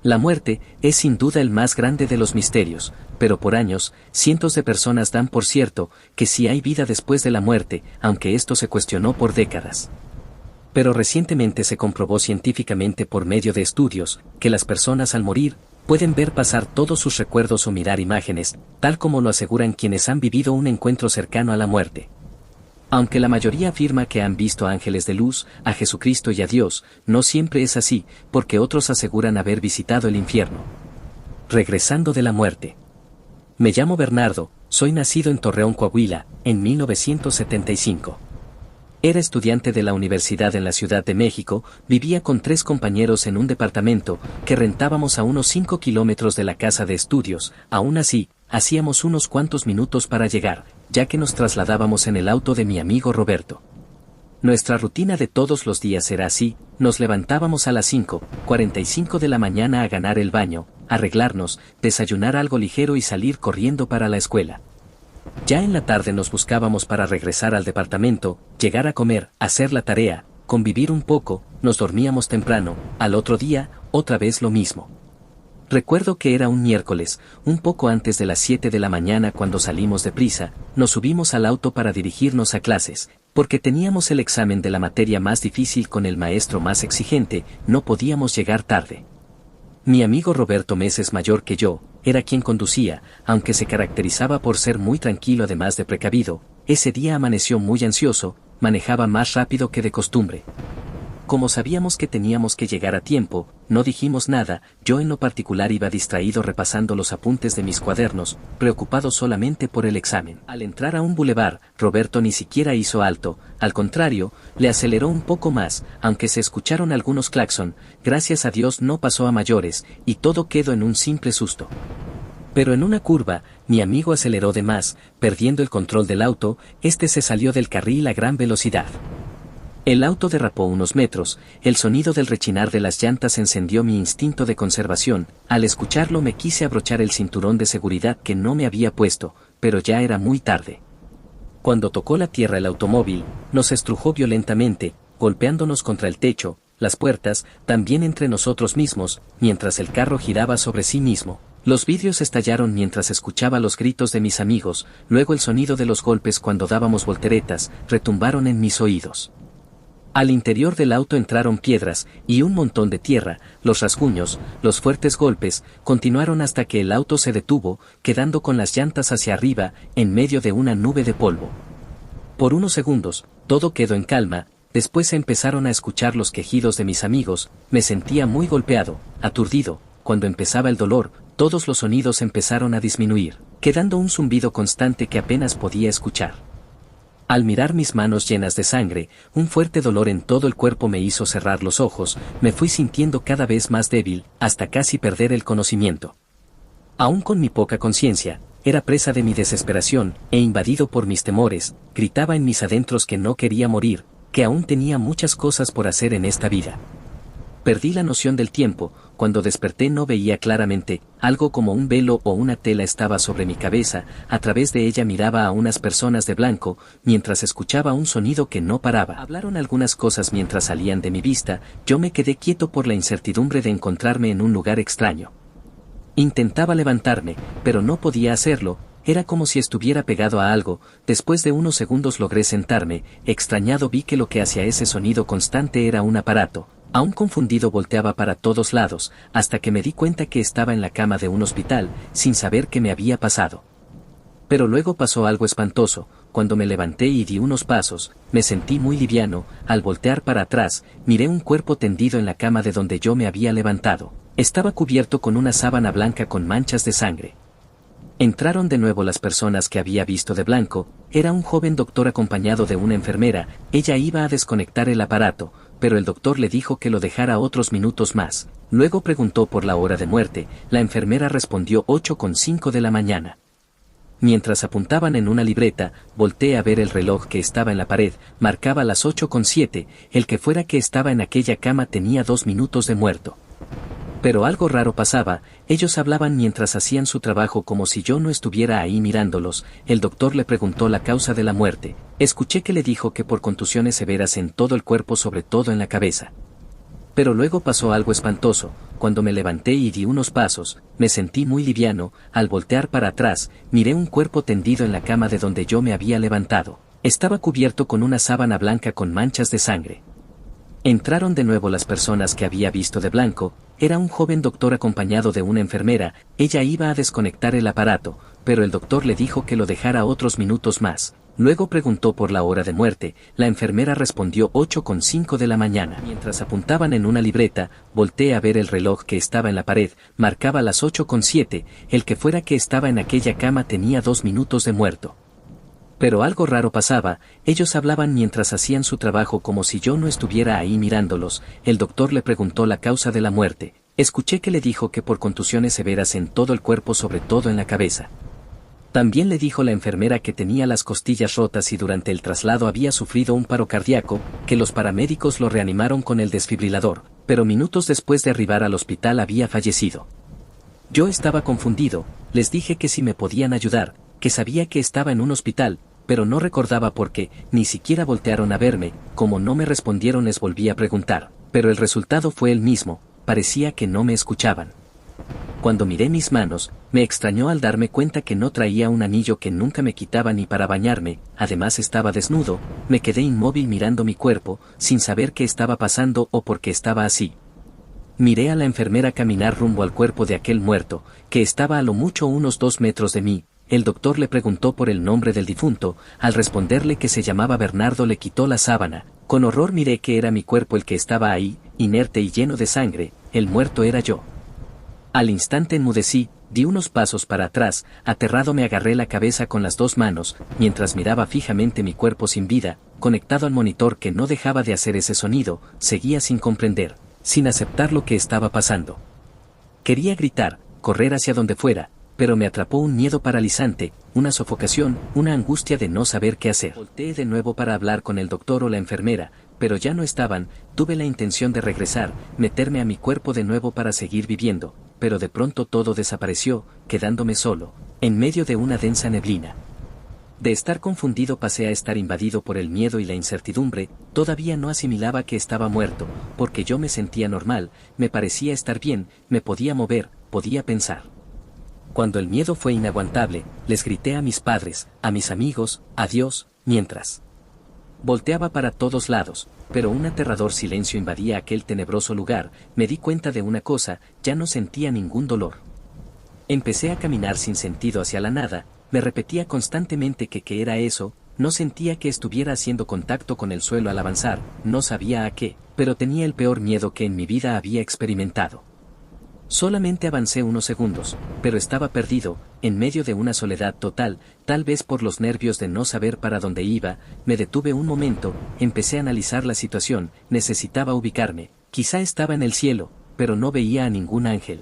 La muerte es sin duda el más grande de los misterios, pero por años, cientos de personas dan por cierto que sí hay vida después de la muerte, aunque esto se cuestionó por décadas. Pero recientemente se comprobó científicamente por medio de estudios que las personas al morir pueden ver pasar todos sus recuerdos o mirar imágenes, tal como lo aseguran quienes han vivido un encuentro cercano a la muerte. Aunque la mayoría afirma que han visto ángeles de luz, a Jesucristo y a Dios, no siempre es así, porque otros aseguran haber visitado el infierno. Regresando de la muerte. Me llamo Bernardo, soy nacido en Torreón, Coahuila, en 1975. Era estudiante de la universidad en la Ciudad de México, vivía con 3 compañeros en un departamento que rentábamos a unos 5 kilómetros de la casa de estudios. Aún así, hacíamos unos cuantos minutos para llegar, ya que nos trasladábamos en el auto de mi amigo Roberto. Nuestra rutina de todos los días era así: nos levantábamos a las 5:45 de la mañana a ganar el baño, arreglarnos, desayunar algo ligero y salir corriendo para la escuela. Ya en la tarde nos buscábamos para regresar al departamento, llegar a comer, hacer la tarea, convivir un poco, nos dormíamos temprano, al otro día, otra vez lo mismo. Recuerdo que era un miércoles, un poco antes de las 7 de la mañana cuando salimos deprisa, nos subimos al auto para dirigirnos a clases, porque teníamos el examen de la materia más difícil con el maestro más exigente, no podíamos llegar tarde. Mi amigo Roberto, meses mayor que yo, era quien conducía, aunque se caracterizaba por ser muy tranquilo además de precavido. Ese día amaneció muy ansioso, manejaba más rápido que de costumbre. Como sabíamos que teníamos que llegar a tiempo, no dijimos nada. Yo en lo particular iba distraído repasando los apuntes de mis cuadernos, preocupado solamente por el examen. Al entrar a un bulevar, Roberto ni siquiera hizo alto, al contrario, le aceleró un poco más, aunque se escucharon algunos claxon. Gracias a Dios no pasó a mayores, y todo quedó en un simple susto. Pero en una curva, mi amigo aceleró de más, perdiendo el control del auto. Este se salió del carril a gran velocidad. El auto derrapó unos metros, el sonido del rechinar de las llantas encendió mi instinto de conservación. Al escucharlo me quise abrochar el cinturón de seguridad que no me había puesto, pero ya era muy tarde. Cuando tocó la tierra el automóvil, nos estrujó violentamente, golpeándonos contra el techo, las puertas, también entre nosotros mismos, mientras el carro giraba sobre sí mismo. Los vidrios estallaron mientras escuchaba los gritos de mis amigos, luego el sonido de los golpes cuando dábamos volteretas, retumbaron en mis oídos. Al interior del auto entraron piedras y un montón de tierra. Los rasguños, los fuertes golpes, continuaron hasta que el auto se detuvo, quedando con las llantas hacia arriba, en medio de una nube de polvo. Por unos segundos, todo quedó en calma. Después se empezaron a escuchar los quejidos de mis amigos. Me sentía muy golpeado, aturdido. Cuando empezaba el dolor, todos los sonidos empezaron a disminuir, quedando un zumbido constante que apenas podía escuchar. Al mirar mis manos llenas de sangre, un fuerte dolor en todo el cuerpo me hizo cerrar los ojos. Me fui sintiendo cada vez más débil, hasta casi perder el conocimiento. Aún con mi poca conciencia, era presa de mi desesperación, e invadido por mis temores, gritaba en mis adentros que no quería morir, que aún tenía muchas cosas por hacer en esta vida. Perdí la noción del tiempo. Cuando desperté no veía claramente, algo como un velo o una tela estaba sobre mi cabeza. A través de ella miraba a unas personas de blanco, mientras escuchaba un sonido que no paraba. Hablaron algunas cosas mientras salían de mi vista. Yo me quedé quieto por la incertidumbre de encontrarme en un lugar extraño. Intentaba levantarme, pero no podía hacerlo. Era como si estuviera pegado a algo. Después de unos segundos logré sentarme. Extrañado vi que lo que hacía ese sonido constante era un aparato. Aún confundido volteaba para todos lados, hasta que me di cuenta que estaba en la cama de un hospital, sin saber qué me había pasado. Pero luego pasó algo espantoso. Cuando me levanté y di unos pasos, me sentí muy liviano. Al voltear para atrás, miré un cuerpo tendido en la cama de donde yo me había levantado. Estaba cubierto con una sábana blanca con manchas de sangre. Entraron de nuevo las personas que había visto de blanco. Era un joven doctor acompañado de una enfermera. Ella iba a desconectar el aparato, pero el doctor le dijo que lo dejara otros minutos más. Luego preguntó por la hora de muerte. La enfermera respondió 8:05 de la mañana. Mientras apuntaban en una libreta, volteé a ver el reloj que estaba en la pared. Marcaba las 8:07. El que fuera que estaba en aquella cama tenía 2 minutos de muerto. Pero algo raro pasaba. Ellos hablaban mientras hacían su trabajo como si yo no estuviera ahí mirándolos. El doctor le preguntó la causa de la muerte. Escuché que le dijo que por contusiones severas en todo el cuerpo, sobre todo en la cabeza. Pero luego pasó algo espantoso. Cuando me levanté y di unos pasos, me sentí muy liviano. Al voltear para atrás, miré un cuerpo tendido en la cama de donde yo me había levantado. Estaba cubierto con una sábana blanca con manchas de sangre. Entraron de nuevo las personas que había visto de blanco. Era un joven doctor acompañado de una enfermera. Ella iba a desconectar el aparato, pero el doctor le dijo que lo dejara otros minutos más. Luego preguntó por la hora de muerte. La enfermera respondió 8:05 de la mañana. Mientras apuntaban en una libreta, volteé a ver el reloj que estaba en la pared. Marcaba las 8:07. El que fuera que estaba en aquella cama tenía 2 minutos de muerto. Pero algo raro pasaba. Ellos hablaban mientras hacían su trabajo como si yo no estuviera ahí mirándolos. El doctor le preguntó la causa de la muerte. Escuché que le dijo que por contusiones severas en todo el cuerpo, sobre todo en la cabeza. También le dijo la enfermera que tenía las costillas rotas y durante el traslado había sufrido un paro cardíaco, que los paramédicos lo reanimaron con el desfibrilador, pero minutos después de arribar al hospital había fallecido. Yo estaba confundido. Les dije que si me podían ayudar, que sabía que estaba en un hospital, pero no recordaba por qué. Ni siquiera voltearon a verme. Como no me respondieron, les volví a preguntar, pero el resultado fue el mismo. Parecía que no me escuchaban. Cuando miré mis manos, me extrañó al darme cuenta que no traía un anillo que nunca me quitaba ni para bañarme. Además estaba desnudo. Me quedé inmóvil mirando mi cuerpo, sin saber qué estaba pasando o por qué estaba así. Miré a la enfermera caminar rumbo al cuerpo de aquel muerto, que estaba a lo mucho unos 2 metros de mí. El doctor le preguntó por el nombre del difunto. Al responderle que se llamaba Bernardo, le quitó la sábana. Con horror miré que era mi cuerpo el que estaba ahí, inerte y lleno de sangre. El muerto era yo. Al instante enmudecí, di unos pasos para atrás. Aterrado me agarré la cabeza con las 2 manos, mientras miraba fijamente mi cuerpo sin vida, conectado al monitor que no dejaba de hacer ese sonido. Seguía sin comprender, sin aceptar lo que estaba pasando. Quería gritar, correr hacia donde fuera, pero me atrapó un miedo paralizante, una sofocación, una angustia de no saber qué hacer. Volteé de nuevo para hablar con el doctor o la enfermera, pero ya no estaban. Tuve la intención de regresar, meterme a mi cuerpo de nuevo para seguir viviendo, pero de pronto todo desapareció, quedándome solo, en medio de una densa neblina. De estar confundido pasé a estar invadido por el miedo y la incertidumbre. Todavía no asimilaba que estaba muerto, porque yo me sentía normal, me parecía estar bien, me podía mover, podía pensar. Cuando el miedo fue inaguantable, les grité a mis padres, a mis amigos, a Dios, mientras volteaba para todos lados, pero un aterrador silencio invadía aquel tenebroso lugar. Me di cuenta de una cosa, ya no sentía ningún dolor. Empecé a caminar sin sentido hacia la nada. Me repetía constantemente que qué era eso. No sentía que estuviera haciendo contacto con el suelo al avanzar, no sabía a qué, pero tenía el peor miedo que en mi vida había experimentado. Solamente avancé unos segundos, pero estaba perdido, en medio de una soledad total. Tal vez por los nervios de no saber para dónde iba. Me detuve un momento, empecé a analizar la situación. Necesitaba ubicarme. Quizá estaba en el cielo, pero no veía a ningún ángel.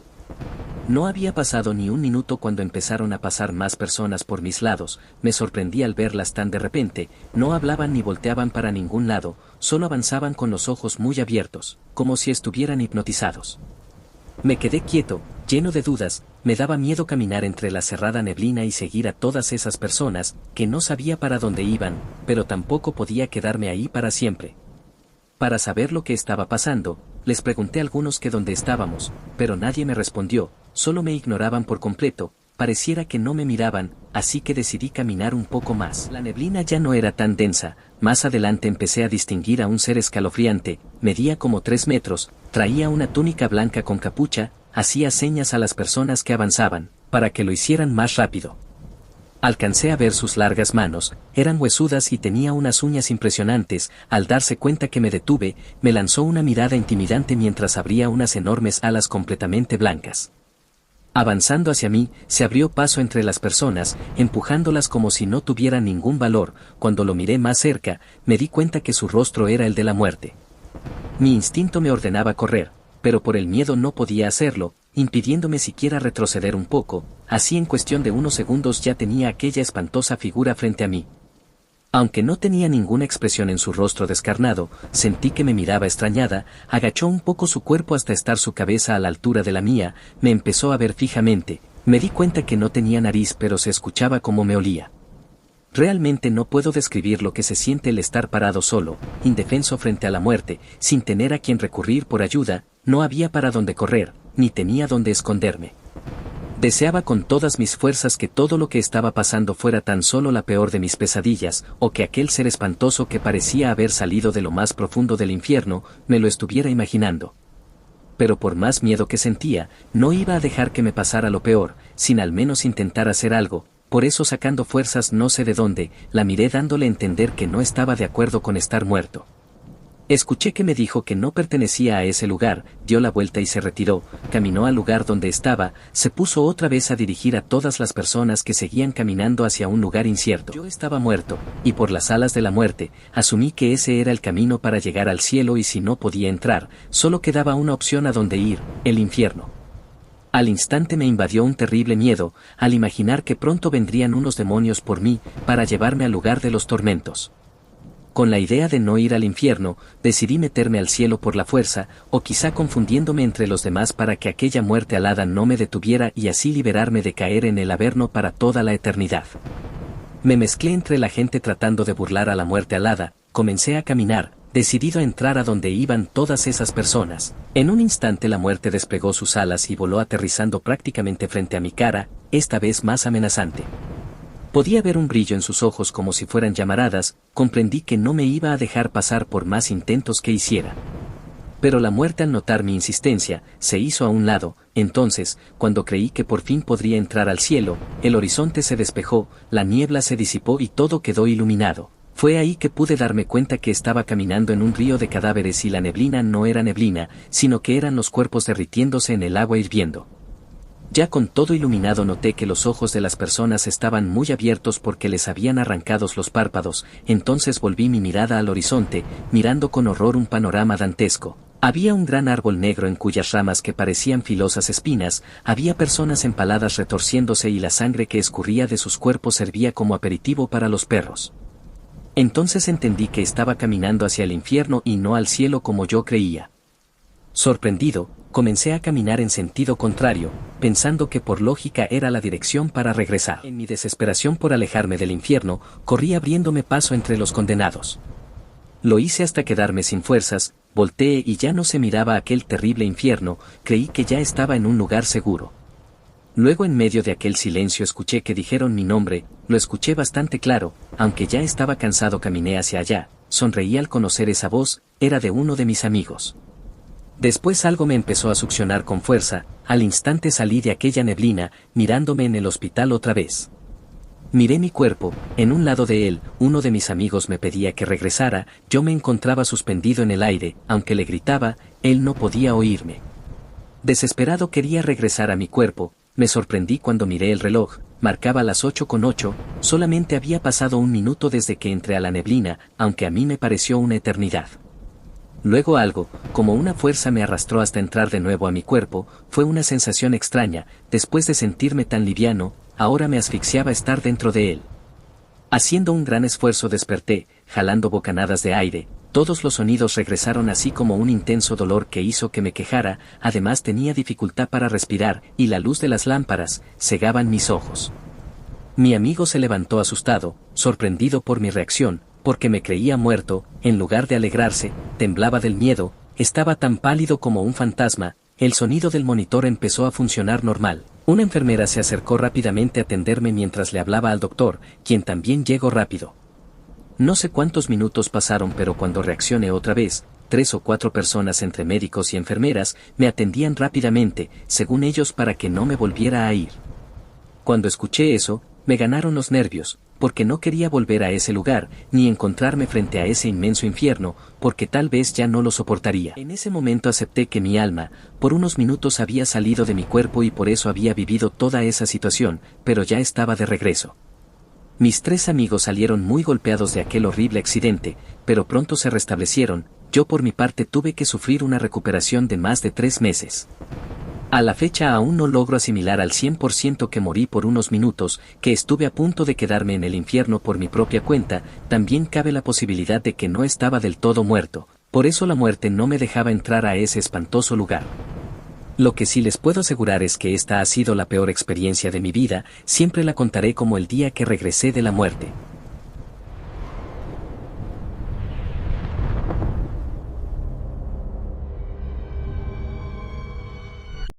No había pasado ni un minuto cuando empezaron a pasar más personas por mis lados. Me sorprendí al verlas tan de repente. No hablaban ni volteaban para ningún lado, solo avanzaban con los ojos muy abiertos, como si estuvieran hipnotizados. Me quedé quieto, lleno de dudas. Me daba miedo caminar entre la cerrada neblina y seguir a todas esas personas, que no sabía para dónde iban, pero tampoco podía quedarme ahí para siempre. Para saber lo que estaba pasando, les pregunté a algunos que dónde estábamos, pero nadie me respondió, solo me ignoraban por completo. Pareciera que no me miraban, así que decidí caminar un poco más. La neblina ya no era tan densa. Más adelante empecé a distinguir a un ser escalofriante. Medía como 3 metros, traía una túnica blanca con capucha. Hacía señas a las personas que avanzaban, para que lo hicieran más rápido. Alcancé a ver sus largas manos, eran huesudas y tenía unas uñas impresionantes. Al darse cuenta que me detuve, me lanzó una mirada intimidante mientras abría unas enormes alas completamente blancas. Avanzando hacia mí, se abrió paso entre las personas, empujándolas como si no tuvieran ningún valor. Cuando lo miré más cerca, me di cuenta que su rostro era el de la muerte. Mi instinto me ordenaba correr, pero por el miedo no podía hacerlo, impidiéndome siquiera retroceder un poco. Así en cuestión de unos segundos ya tenía aquella espantosa figura frente a mí. Aunque no tenía ninguna expresión en su rostro descarnado, sentí que me miraba extrañada. Agachó un poco su cuerpo hasta estar su cabeza a la altura de la mía. Me empezó a ver fijamente. Me di cuenta que no tenía nariz, pero se escuchaba cómo me olía. Realmente no puedo describir lo que se siente el estar parado solo, indefenso frente a la muerte, sin tener a quien recurrir por ayuda, no había para dónde correr, ni tenía dónde esconderme. Deseaba con todas mis fuerzas que todo lo que estaba pasando fuera tan solo la peor de mis pesadillas, o que aquel ser espantoso que parecía haber salido de lo más profundo del infierno, me lo estuviera imaginando. Pero por más miedo que sentía, no iba a dejar que me pasara lo peor, sin al menos intentar hacer algo. Por eso, sacando fuerzas no sé de dónde, la miré dándole a entender que no estaba de acuerdo con estar muerto. Escuché que me dijo que no pertenecía a ese lugar, dio la vuelta y se retiró, caminó al lugar donde estaba, se puso otra vez a dirigir a todas las personas que seguían caminando hacia un lugar incierto. Yo estaba muerto, y por las alas de la muerte, asumí que ese era el camino para llegar al cielo, y si no podía entrar, solo quedaba una opción a donde ir, el infierno. Al instante me invadió un terrible miedo, al imaginar que pronto vendrían unos demonios por mí, para llevarme al lugar de los tormentos. Con la idea de no ir al infierno, decidí meterme al cielo por la fuerza, o quizá confundiéndome entre los demás para que aquella muerte alada no me detuviera y así liberarme de caer en el averno para toda la eternidad. Me mezclé entre la gente tratando de burlar a la muerte alada, comencé a caminar, decidido a entrar a donde iban todas esas personas. En un instante la muerte despegó sus alas y voló aterrizando prácticamente frente a mi cara, esta vez más amenazante. Podía ver un brillo en sus ojos como si fueran llamaradas, comprendí que no me iba a dejar pasar por más intentos que hiciera. Pero la muerte, al notar mi insistencia, se hizo a un lado. Entonces, cuando creí que por fin podría entrar al cielo, el horizonte se despejó, la niebla se disipó y todo quedó iluminado. Fue ahí que pude darme cuenta que estaba caminando en un río de cadáveres y la neblina no era neblina, sino que eran los cuerpos derritiéndose en el agua hirviendo. Ya con todo iluminado noté que los ojos de las personas estaban muy abiertos porque les habían arrancado los párpados, entonces volví mi mirada al horizonte, mirando con horror un panorama dantesco. Había un gran árbol negro en cuyas ramas que parecían filosas espinas, había personas empaladas retorciéndose y la sangre que escurría de sus cuerpos servía como aperitivo para los perros. Entonces entendí que estaba caminando hacia el infierno y no al cielo como yo creía. Sorprendido, comencé a caminar en sentido contrario, pensando que por lógica era la dirección para regresar. En mi desesperación por alejarme del infierno, corrí abriéndome paso entre los condenados. Lo hice hasta quedarme sin fuerzas, volteé y ya no se miraba aquel terrible infierno, creí que ya estaba en un lugar seguro. Luego, en medio de aquel silencio, escuché que dijeron mi nombre, lo escuché bastante claro, aunque ya estaba cansado caminé hacia allá, sonreí al conocer esa voz, era de uno de mis amigos. Después algo me empezó a succionar con fuerza, al instante salí de aquella neblina, mirándome en el hospital otra vez. Miré mi cuerpo, en un lado de él, uno de mis amigos me pedía que regresara, yo me encontraba suspendido en el aire, aunque le gritaba, él no podía oírme. Desesperado quería regresar a mi cuerpo, me sorprendí cuando miré el reloj, marcaba las 8:08, solamente había pasado un minuto desde que entré a la neblina, aunque a mí me pareció una eternidad. Luego algo, como una fuerza me arrastró hasta entrar de nuevo a mi cuerpo, fue una sensación extraña, después de sentirme tan liviano, ahora me asfixiaba estar dentro de él. Haciendo un gran esfuerzo desperté, jalando bocanadas de aire, todos los sonidos regresaron así como un intenso dolor que hizo que me quejara, además tenía dificultad para respirar, y la luz de las lámparas cegaban mis ojos. Mi amigo se levantó asustado, sorprendido por mi reacción, porque me creía muerto, en lugar de alegrarse, temblaba del miedo, estaba tan pálido como un fantasma, el sonido del monitor empezó a funcionar normal. Una enfermera se acercó rápidamente a atenderme mientras le hablaba al doctor, quien también llegó rápido. No sé cuántos minutos pasaron, pero cuando reaccioné otra vez, 3 o 4 personas entre médicos y enfermeras me atendían rápidamente, según ellos para que no me volviera a ir. Cuando escuché eso, me ganaron los nervios, porque no quería volver a ese lugar, ni encontrarme frente a ese inmenso infierno, porque tal vez ya no lo soportaría. En ese momento acepté que mi alma, por unos minutos había salido de mi cuerpo y por eso había vivido toda esa situación, pero ya estaba de regreso. Mis 3 amigos salieron muy golpeados de aquel horrible accidente, pero pronto se restablecieron, yo por mi parte tuve que sufrir una recuperación de más de 3 meses. A la fecha aún no logro asimilar al 100% que morí por unos minutos, que estuve a punto de quedarme en el infierno por mi propia cuenta, también cabe la posibilidad de que no estaba del todo muerto, por eso la muerte no me dejaba entrar a ese espantoso lugar. Lo que sí les puedo asegurar es que esta ha sido la peor experiencia de mi vida, siempre la contaré como el día que regresé de la muerte.